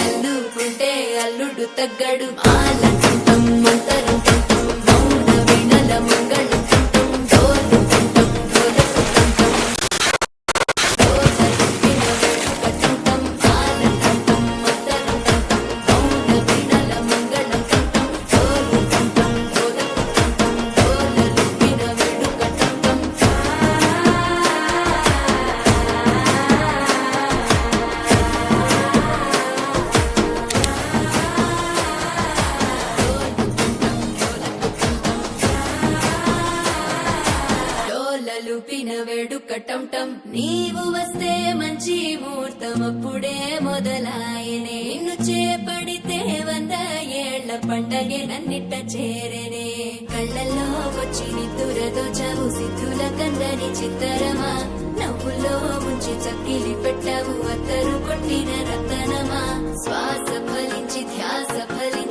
అల్లుకుంటే అల్లుడు తగ్గడు మాలంటుంటాం మంతరంటుంటాం మౌన వినల మంగళంటుంటాం డోలుకుంటాం డోలకుంటుంటాం డోలకుంటిన వెడుకటుంటాం మాలంటుంటాం మంతరంటుంటాం మౌన వినల మంగళంటుంటాం డోలుకుంటాం డోలకుంటుంటాం డోలలుపిన వెడుకటుంటాం లూపిన వేడుకటంటం నీవు వస్తే మంచి ముహూర్తం అప్పుడే మొదలాయనే నిన్ను చేపడితే 100 ఏళ్ల పండగే నన్నిట్ట చేరేనే కళ్ళల్లో వచ్చి నిద్దురదోచావు సిద్ధుల కందని చిత్తరమా నవ్వులో ముంచి చక్కిలి పెట్టావు అత్తరు కొట్టిన రతనమా శ్వాస ఫలించి ధ్యాస ఫలి